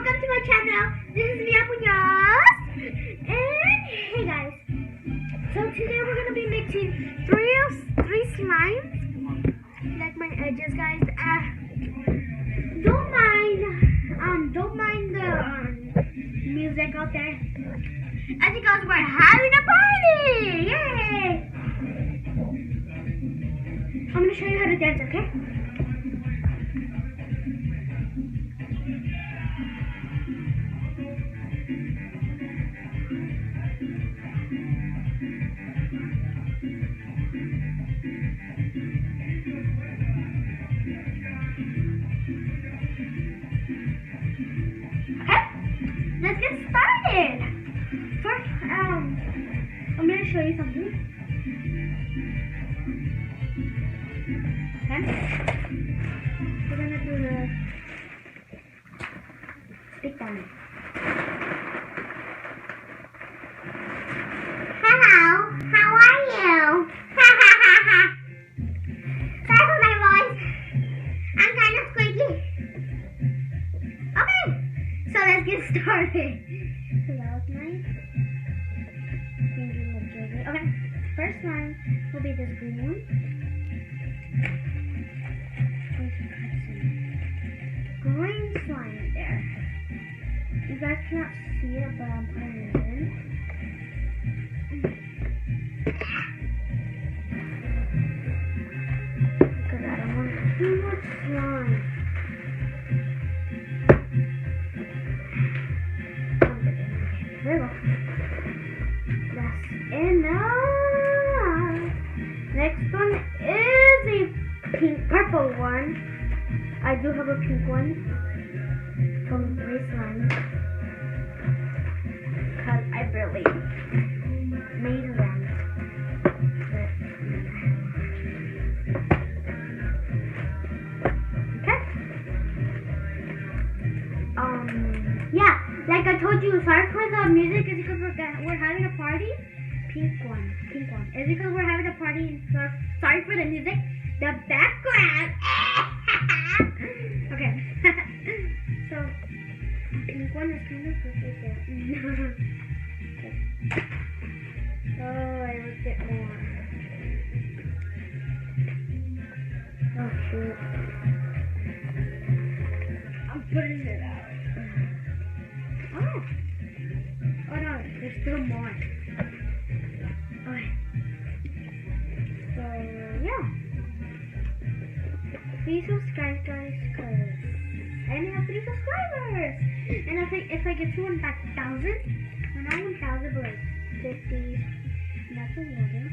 welcome to my channel. This is Mia Munoz. And hey guys, so today we're gonna be mixing three slimes. Like my edges, guys. Don't mind the music out there. As you guys, we're having a party! Yay! I'm gonna show you how to dance, okay? Let's get started. First, I'm gonna show you something. Okay. We're gonna do the stick down. Hello, how are you? Sorry for my voice. I'm kind of squeaky. Okay. So let's get started. So that was mine. Okay, first line will be this green one. Green slime there. You guys cannot see it, but I'm putting it in. Because I don't want too much slime. There we go. That's enough. Next one is a purple one. I do have a pink one from three slimes because I barely made them. Okay. Yeah. Like I told you, sorry for the music. It's because we're having a party. Pink one. It's because we're having a party. Sorry for the music. The background. Okay. So, pink one is kind of perfect there. Okay. Oh, I looked at more. Oh, shoot. I'm putting it out. Oh no, there's still more. Okay. So yeah. Please subscribe, guys, because I only have 3 subscribers. And if I get to 1,000, we're not 1,000, but like 50. That's a water.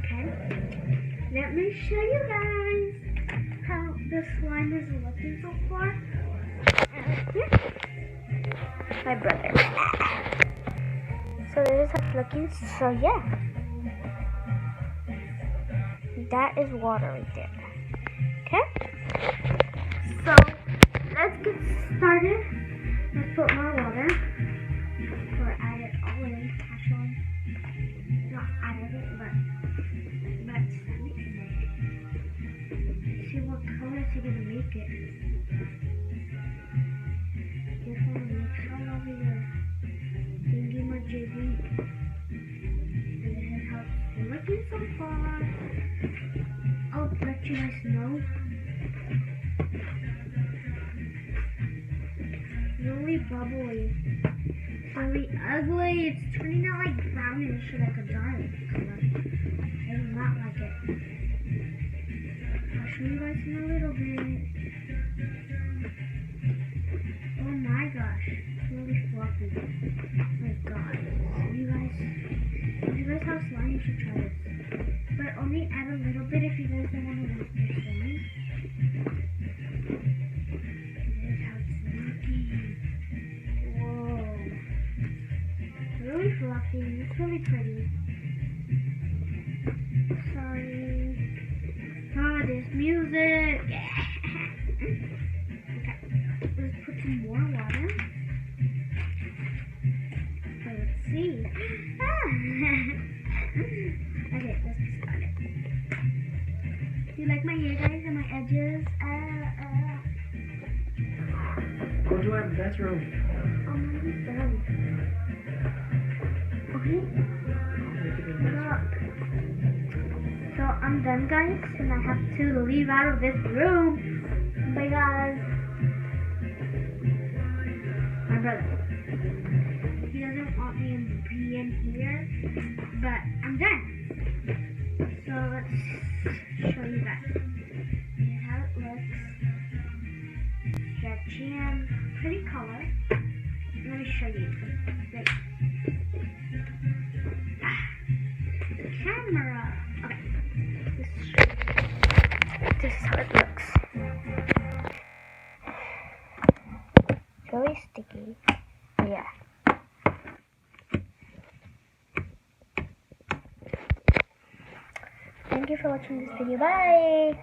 Okay. Let me show you guys how the slime is looking so far. My brother. So this is how it's looking. So yeah, that is water right there. Okay. So let's get started. Let's put more water. Or add it all in. Actually, not added it, but let's see what colors you're gonna make it. So far, I'll let you guys know. Really bubbly, really ugly. It's turning out like brownish, like a dark color. I do not like it. I'll show you guys in a little bit. Oh my gosh, it's really fluffy. Oh my god, you guys have slime, you should try this. But only add a little bit if you guys don't want to waste your slime. This is how it's looking. Whoa. It's really fluffy. It's really pretty. Sorry. Oh, this music. Okay. Let's put some more water. So let's see. Okay, let's get started. Do you like my hair, guys, and my edges? Go to the bathroom. I'm done. Okay. So I'm done, guys, and I have to leave out of this room. Bye, guys. My brother. He doesn't want me to be in here, but I'm done. So let's show you guys how it looks. Stretchy and pretty color. Let me show you. Wait. Camera. Okay. This is how it looks. It's really sticky. Yeah. Thank you for watching this video. Bye!